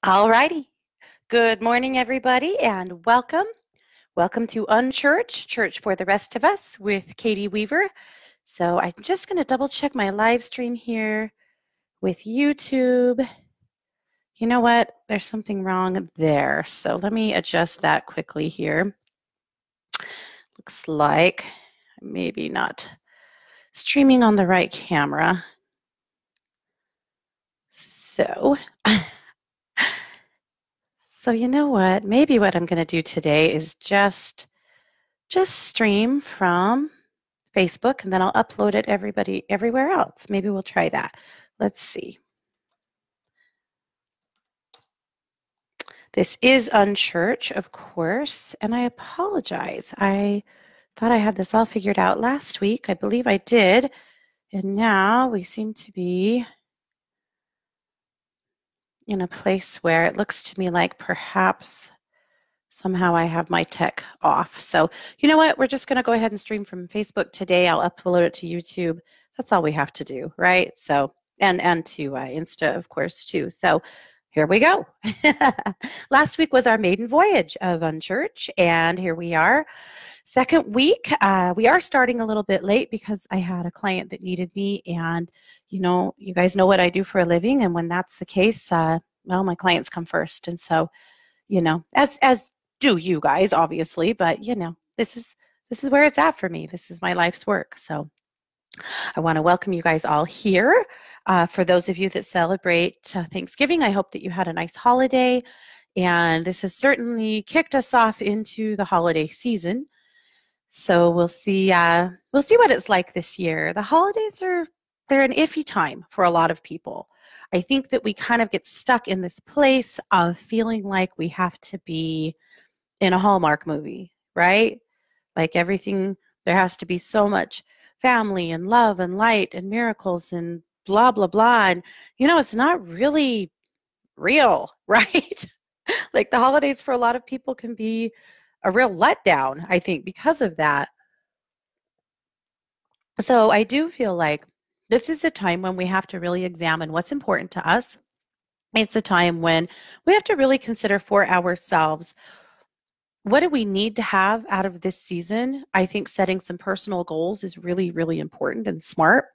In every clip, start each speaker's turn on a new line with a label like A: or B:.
A: All righty. Good morning, everybody, and welcome. Welcome to Unchurch, Church for the Rest of Us with Katie Weaver. So I'm just going to double check my live stream here with YouTube. You know what? There's something wrong there. So let me adjust that quickly here. Looks like maybe not streaming on the right camera. So you know what? Maybe what I'm going to do today is just stream from Facebook, and then I'll upload it everywhere else. Maybe we'll try that. Let's see. This is Unchurch, of course, and I apologize. I thought I had this all figured out last week. I believe I did, and now we seem to be in a place where it looks to me like perhaps somehow I have my tech off. So you know what? We're just going to go ahead and stream from Facebook today. I'll upload it to YouTube. That's all we have to do, right? So and to Insta, of course, too. So here we go. Last week was our maiden voyage of Unchurch, and here we are. Second week. We are starting a little bit late because I had a client that needed me, and you guys know what I do for a living, and when that's the case, well, my clients come first, and so as do you guys, obviously, but this is where it's at for me. This is my life's work. So I want to welcome you guys all here. For those of you that celebrate Thanksgiving, I hope that you had a nice holiday, and this has certainly kicked us off into the holiday season. So we'll see what it's like this year. The holidays they're an iffy time for a lot of people. I think that we kind of get stuck in this place of feeling like we have to be in a Hallmark movie, right? Like everything, there has to be so much family and love and light and miracles and blah, blah, blah. And, it's not really real, right? Like the holidays for a lot of people can be a real letdown, I think, because of that. So I do feel like this is a time when we have to really examine what's important to us. It's a time when we have to really consider for ourselves, what do we need to have out of this season? I think setting some personal goals is really, really important and smart.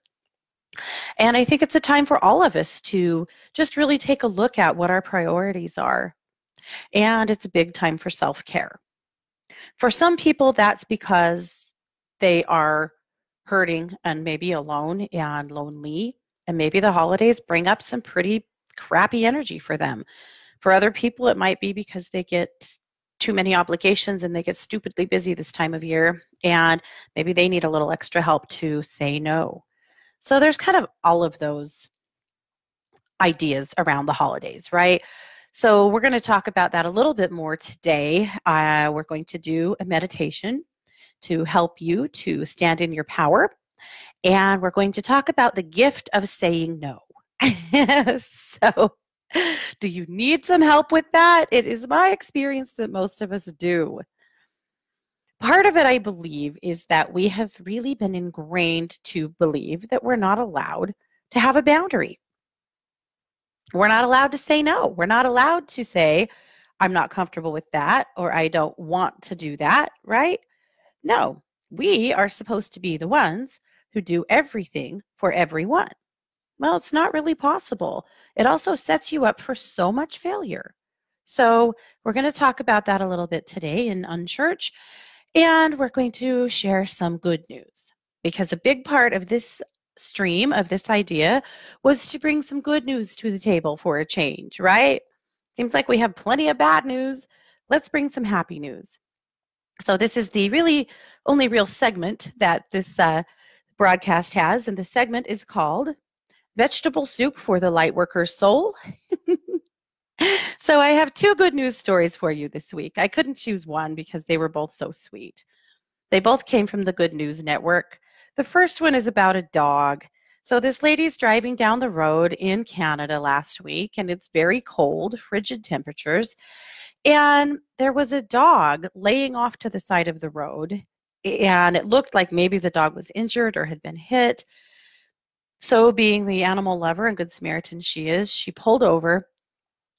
A: And I think it's a time for all of us to just really take a look at what our priorities are. And it's a big time for self-care. For some people, that's because they are hurting and maybe alone and lonely, and maybe the holidays bring up some pretty crappy energy for them. For other people, it might be because they get too many obligations and they get stupidly busy this time of year, and maybe they need a little extra help to say no. So there's kind of all of those ideas around the holidays, right? So we're going to talk about that a little bit more today. We're going to do a meditation to help you to stand in your power. And we're going to talk about the gift of saying no. So do you need some help with that? It is my experience that most of us do. Part of it, I believe, is that we have really been ingrained to believe that we're not allowed to have a boundary. We're not allowed to say no. We're not allowed to say, I'm not comfortable with that, or I don't want to do that, right? No, we are supposed to be the ones who do everything for everyone. Well, it's not really possible. It also sets you up for so much failure. So we're going to talk about that a little bit today in Unchurch, and we're going to share some good news, because a big part of this stream, of this idea, was to bring some good news to the table for a change, right? Seems like we have plenty of bad news. Let's bring some happy news. So this is the really only real segment that this broadcast has, and the segment is called Vegetable Soup for the Lightworkers Soul. So I have two good news stories for you this week. I couldn't choose one because they were both so sweet. They both came from the Good News Network. The first one is about a dog. So this lady's driving down the road in Canada last week, and it's very cold, frigid temperatures. And there was a dog laying off to the side of the road, and it looked like maybe the dog was injured or had been hit. So being the animal lover and good Samaritan she is, she pulled over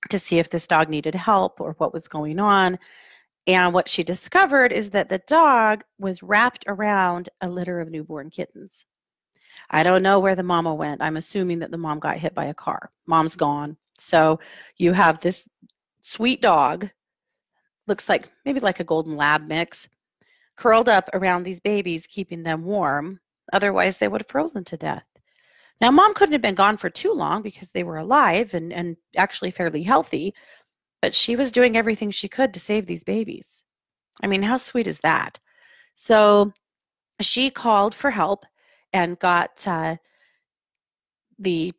A: to see if this dog needed help or what was going on. And what she discovered is that the dog was wrapped around a litter of newborn kittens. I don't know where the mama went. I'm assuming that the mom got hit by a car. Mom's gone. So you have this sweet dog, looks like maybe like a golden lab mix, curled up around these babies, keeping them warm. Otherwise, they would have frozen to death. Now, mom couldn't have been gone for too long because they were alive and actually fairly healthy, but she was doing everything she could to save these babies. I mean, how sweet is that? So she called for help and got the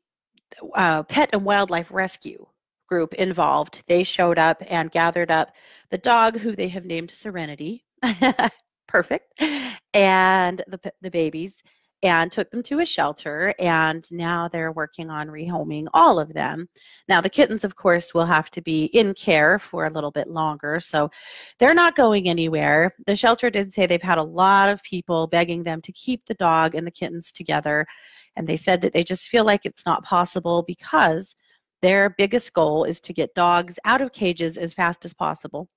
A: Pet and Wildlife Rescue group involved. They showed up and gathered up the dog, who they have named Serenity, perfect, and the babies, and took them to a shelter, and now they're working on rehoming all of them. Now, the kittens, of course, will have to be in care for a little bit longer, so they're not going anywhere. The shelter did say they've had a lot of people begging them to keep the dog and the kittens together, and they said that they just feel like it's not possible because their biggest goal is to get dogs out of cages as fast as possible.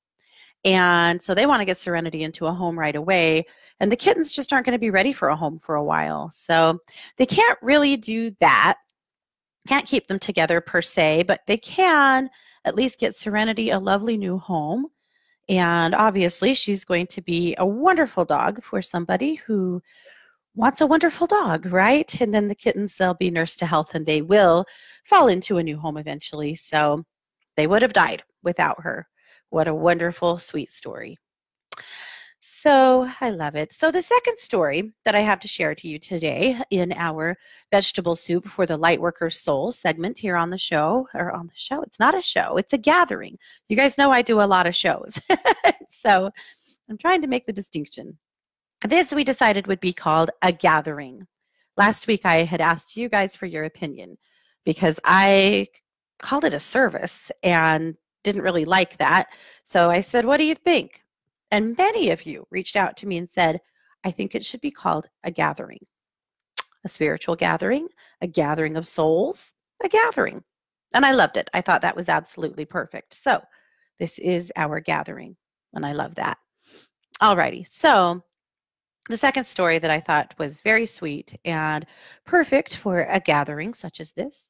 A: And so they want to get Serenity into a home right away. And the kittens just aren't going to be ready for a home for a while. So they can't really do that. Can't keep them together per se, but they can at least get Serenity a lovely new home. And obviously she's going to be a wonderful dog for somebody who wants a wonderful dog, right? And then the kittens, they'll be nursed to health and they will fall into a new home eventually. So they would have died without her. What a wonderful, sweet story. So I love it. So the second story that I have to share to you today in our vegetable soup for the Lightworkers Soul segment here on the show, it's not a show, it's a gathering. You guys know I do a lot of shows. So I'm trying to make the distinction. This we decided would be called a gathering. Last week I had asked you guys for your opinion because I called it a service and didn't really like that. So I said, what do you think? And many of you reached out to me and said, I think it should be called a gathering. A spiritual gathering, a gathering of souls, a gathering. And I loved it. I thought that was absolutely perfect. So this is our gathering, and I love that. Alrighty, so the second story that I thought was very sweet and perfect for a gathering such as this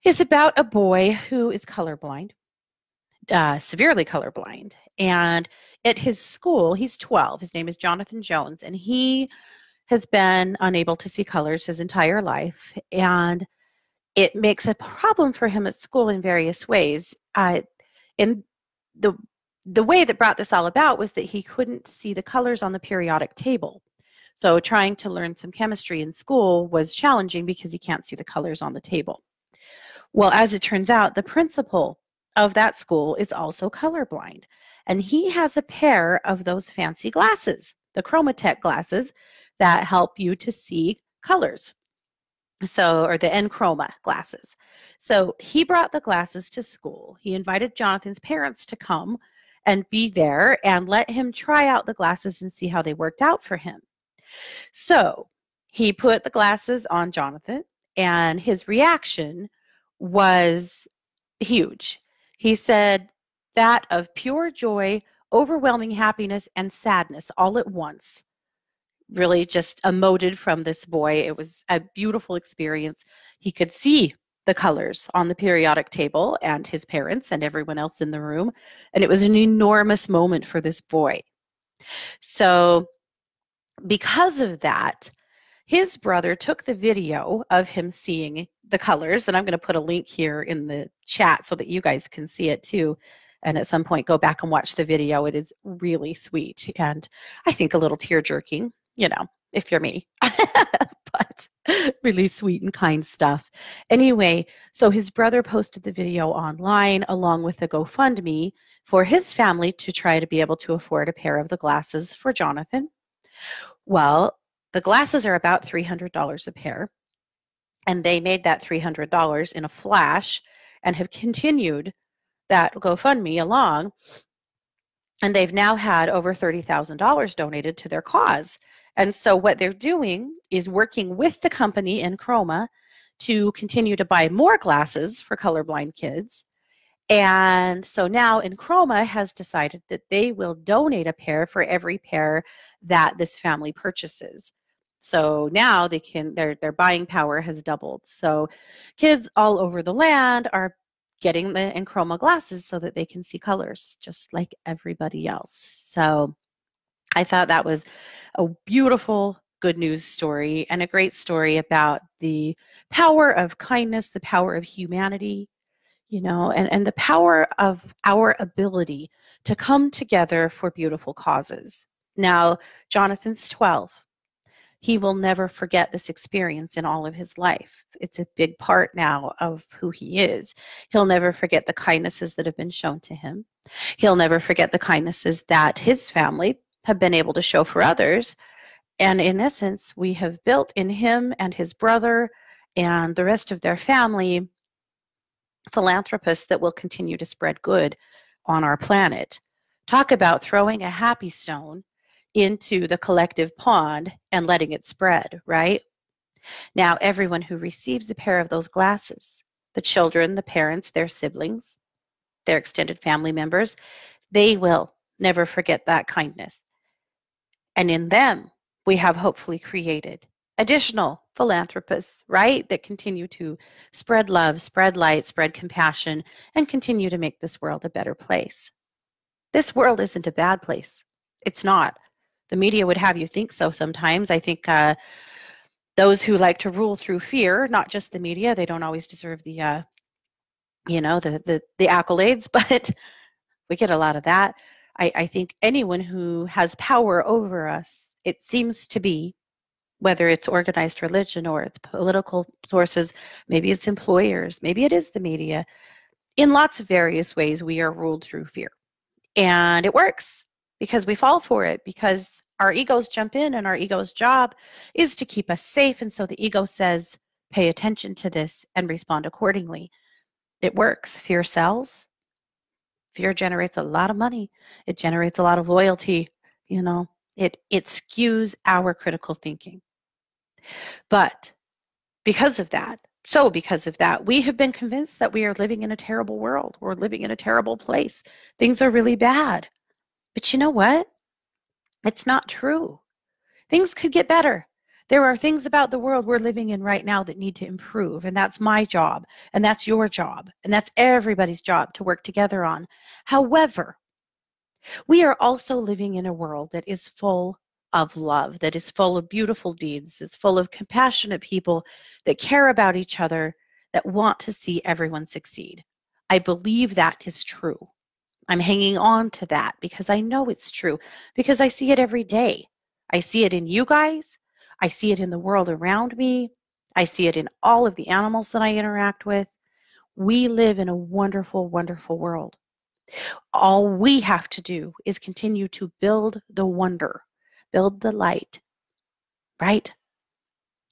A: is about a boy who is colorblind. Severely colorblind. And at his school, he's 12. His name is Jonathan Jones, and he has been unable to see colors his entire life. And it makes a problem for him at school in various ways. In the way that brought this all about was that he couldn't see the colors on the periodic table. So trying to learn some chemistry in school was challenging because he can't see the colors on the table. Well, as it turns out, the principal of that school is also colorblind. And he has a pair of those fancy glasses, the Chromatech glasses that help you to see colors. So, or the Enchroma glasses. So he brought the glasses to school. He invited Jonathan's parents to come and be there and let him try out the glasses and see how they worked out for him. So he put the glasses on Jonathan, and his reaction was huge. He said that of pure joy, overwhelming happiness, and sadness all at once really just emoted from this boy. It was a beautiful experience. He could see the colors on the periodic table and his parents and everyone else in the room, and it was an enormous moment for this boy. So because of that, his brother took the video of him seeing the colors, and I'm going to put a link here in the chat so that you guys can see it too. And at some point, go back and watch the video. It is really sweet and I think a little tear-jerking, you know, if you're me. But really sweet and kind stuff. Anyway, so his brother posted the video online along with a GoFundMe for his family to try to be able to afford a pair of the glasses for Jonathan. Well, the glasses are about $300 a pair, and they made that $300 in a flash and have continued that GoFundMe along, and they've now had over $30,000 donated to their cause. And so what they're doing is working with the company Enchroma to continue to buy more glasses for colorblind kids And so now Enchroma has decided that they will donate a pair for every pair that this family purchases. So now their buying power has doubled. So kids all over the land are getting the Enchroma glasses so that they can see colors just like everybody else. So I thought that was a beautiful good news story and a great story about the power of kindness, the power of humanity, and the power of our ability to come together for beautiful causes. Now, Jonathan's 12. He will never forget this experience in all of his life. It's a big part now of who he is. He'll never forget the kindnesses that have been shown to him. He'll never forget the kindnesses that his family have been able to show for others. And in essence, we have built in him and his brother and the rest of their family philanthropists that will continue to spread good on our planet. Talk about throwing a happy stone into the collective pond and letting it spread, right? Now, everyone who receives a pair of those glasses, the children, the parents, their siblings, their extended family members, they will never forget that kindness. And in them, we have hopefully created additional philanthropists, right, that continue to spread love, spread light, spread compassion, and continue to make this world a better place. This world isn't a bad place. It's not. The media would have you think so sometimes. I think those who like to rule through fear, not just the media, they don't always deserve the accolades, but we get a lot of that. I think anyone who has power over us, it seems to be, whether it's organized religion or it's political sources, maybe it's employers, maybe it is the media, in lots of various ways we are ruled through fear. And it works because we fall for it, because our egos jump in and our ego's job is to keep us safe. And so the ego says, pay attention to this and respond accordingly. It works. Fear sells. Fear generates a lot of money. It generates a lot of loyalty. It skews our critical thinking. But because of that, we have been convinced that we are living in a terrible world. We're living in a terrible place. Things are really bad. But you know what? It's not true. Things could get better. There are things about the world we're living in right now that need to improve, and that's my job, and that's your job, and that's everybody's job to work together on. However, we are also living in a world that is full of love, that is full of beautiful deeds, that's full of compassionate people that care about each other, that want to see everyone succeed. I believe that is true. I'm hanging on to that because I know it's true, because I see it every day. I see it in you guys. I see it in the world around me. I see it in all of the animals that I interact with. We live in a wonderful, wonderful world. All we have to do is continue to build the wonder, build the light, right?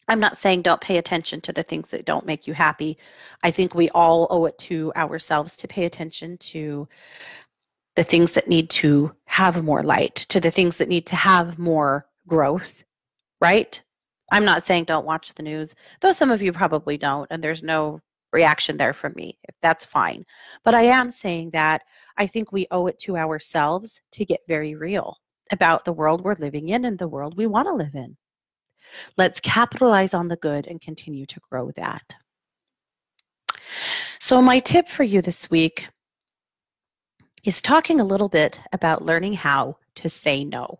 A: I'm not saying don't pay attention to the things that don't make you happy. I think we all owe it to ourselves to pay attention to the things that need to have more light, to the things that need to have more growth, right? I'm not saying don't watch the news, though some of you probably don't, and there's no reaction there from me. If that's fine. But I am saying that I think we owe it to ourselves to get very real about the world we're living in and the world we want to live in. Let's capitalize on the good and continue to grow that. So my tip for you this week is talking a little bit about learning how to say no.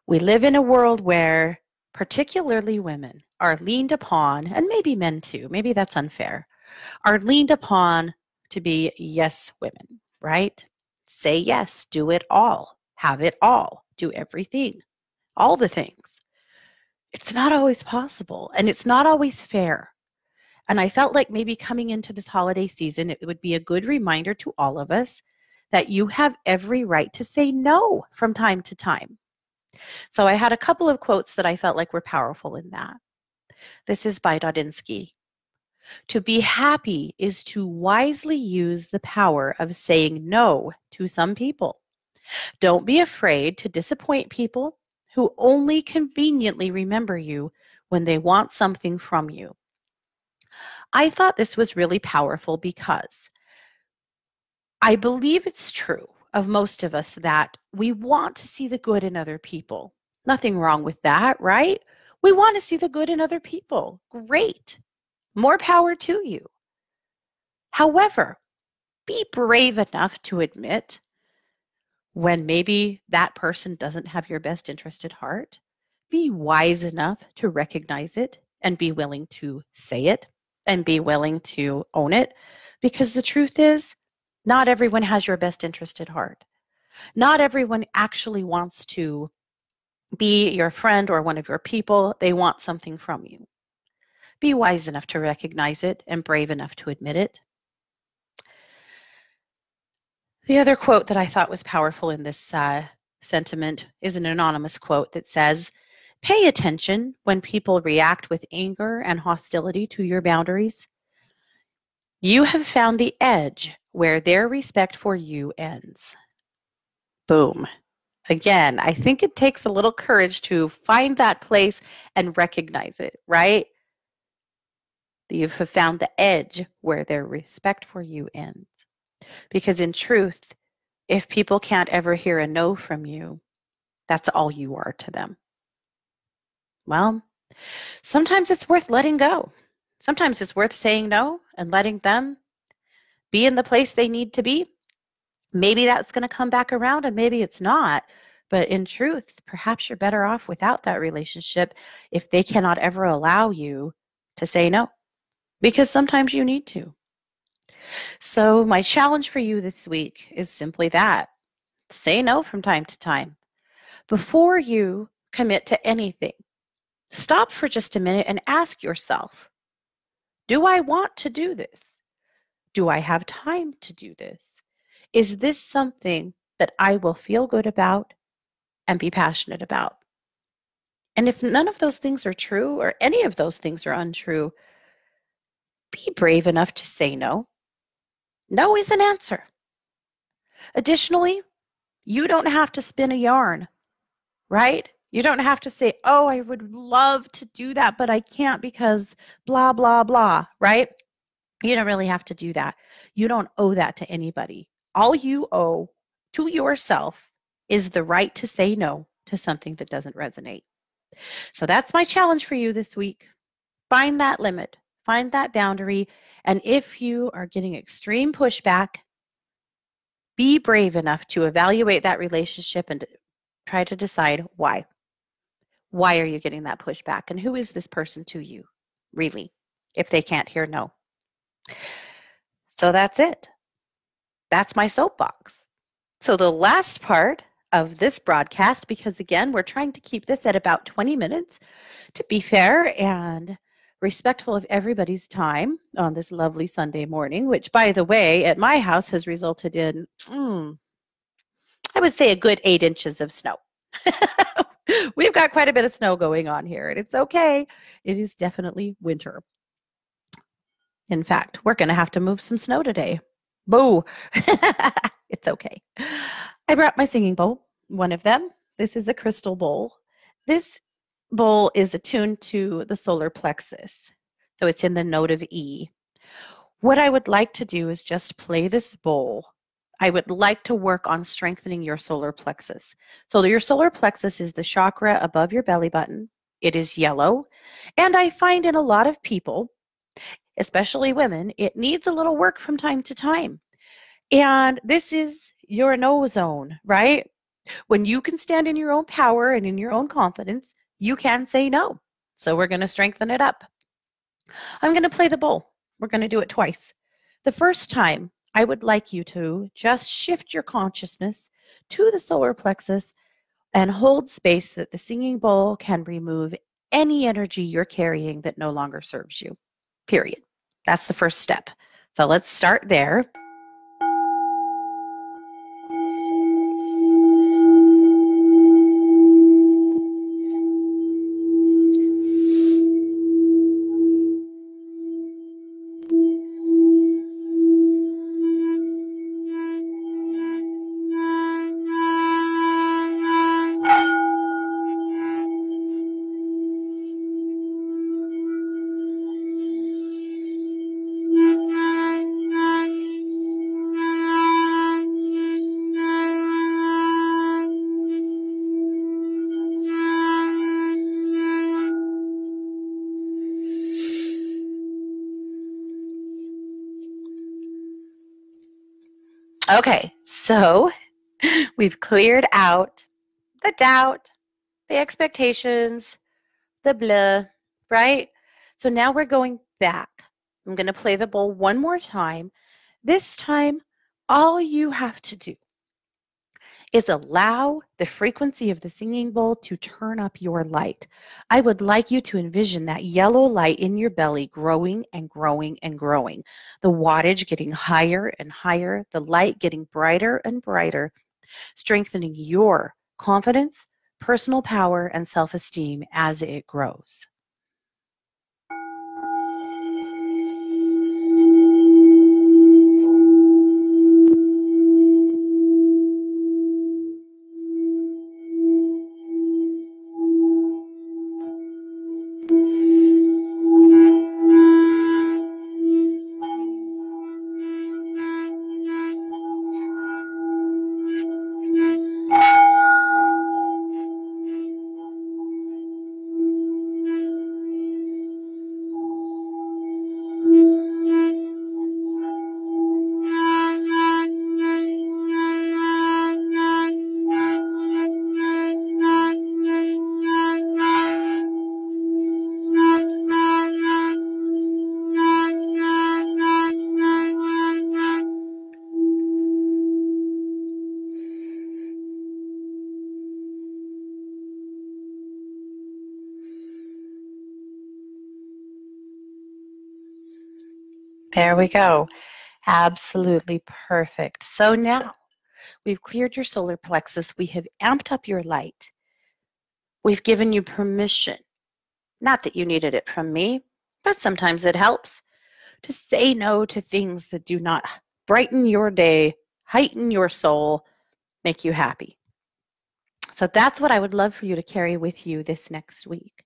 A: We live in a world where particularly women are leaned upon, and maybe men too, maybe that's unfair, are leaned upon to be yes women, right? Say yes, do it all, have it all, do everything, all the things. It's not always possible, and it's not always fair. And I felt like maybe coming into this holiday season, it would be a good reminder to all of us that you have every right to say no from time to time. So I had a couple of quotes that I felt like were powerful in that. This is by Dodinsky. To be happy is to wisely use the power of saying no to some people. Don't be afraid to disappoint people who only conveniently remember you when they want something from you. I thought this was really powerful because I believe it's true of most of us that we want to see the good in other people. Nothing wrong with that, right? We want to see the good in other people. Great. More power to you. However, be brave enough to admit when maybe that person doesn't have your best interest at heart. Be wise enough to recognize it and be willing to say it and be willing to own it. Because the truth is, not everyone has your best interest at heart. Not everyone actually wants to be your friend or one of your people. They want something from you. Be wise enough to recognize it and brave enough to admit it. The other quote that I thought was powerful in this sentiment is an anonymous quote that says, "Pay attention when people react with anger and hostility to your boundaries. You have found the edge where their respect for you ends." Boom. Again, I think it takes a little courage to find that place and recognize it, right? You have found the edge where their respect for you ends. Because in truth, if people can't ever hear a no from you, that's all you are to them. Well, sometimes it's worth letting go. Sometimes it's worth saying no and letting them be in the place they need to be. Maybe that's going to come back around and maybe it's not. But in truth, perhaps you're better off without that relationship if they cannot ever allow you to say no, because sometimes you need to. So my challenge for you this week is simply that. Say no from time to time. Before you commit to anything, stop for just a minute and ask yourself, do I want to do this? Do I have time to do this? Is this something that I will feel good about and be passionate about? And if none of those things are true or any of those things are untrue, be brave enough to say no. No is an answer. Additionally, you don't have to spin a yarn, right? You don't have to say, oh, I would love to do that, but I can't because blah, blah, blah, right? You don't really have to do that. You don't owe that to anybody. All you owe to yourself is the right to say no to something that doesn't resonate. So that's my challenge for you this week. Find that limit, find that boundary, and if you are getting extreme pushback, be brave enough to evaluate that relationship and try to decide why. Why are you getting that pushback? And who is this person to you, really, if they can't hear no? So that's it. That's my soapbox. So the last part of this broadcast, because again, we're trying to keep this at about 20 minutes to be fair and respectful of everybody's time on this lovely Sunday morning, which, by the way, at my house has resulted in, I would say, a good 8 inches of snow. We've got quite a bit of snow going on here, and it's okay. It is definitely winter. In fact, we're going to have to move some snow today. Boo! It's okay. I brought my singing bowl, one of them. This is a crystal bowl. This bowl is attuned to the solar plexus, so it's in the note of E. What I would like to do is just play this bowl. I would like to work on strengthening your solar plexus. So your solar plexus is the chakra above your belly button. It is yellow, and I find in a lot of people, especially women, it needs a little work from time to time. And this is your no zone, right? When you can stand in your own power and in your own confidence, you can say no. So we're going to strengthen it up. I'm going to play the bowl. We're going to do it twice. The first time, I would like you to just shift your consciousness to the solar plexus and hold space that the singing bowl can remove any energy you're carrying that no longer serves you, period. That's the first step. So let's start there. Okay, so we've cleared out the doubt, the expectations, the blah, right? So now we're going back. I'm going to play the bowl one more time. This time, all you have to do is allow the frequency of the singing bowl to turn up your light. I would like you to envision that yellow light in your belly growing and growing and growing. The wattage getting higher and higher, the light getting brighter and brighter, strengthening your confidence, personal power, and self-esteem as it grows. There we go. Absolutely perfect. So now we've cleared your solar plexus. We have amped up your light. We've given you permission, not that you needed it from me, but sometimes it helps to say no to things that do not brighten your day, heighten your soul, make you happy. So that's what I would love for you to carry with you this next week.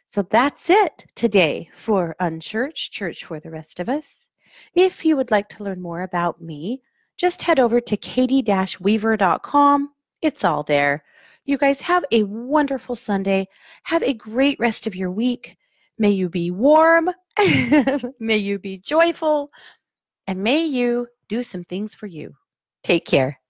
A: So that's it today for Unchurched, Church for the Rest of Us. If you would like to learn more about me, just head over to katie-weaver.com. It's all there. You guys have a wonderful Sunday. Have a great rest of your week. May you be warm. May you be joyful. And may you do some things for you. Take care.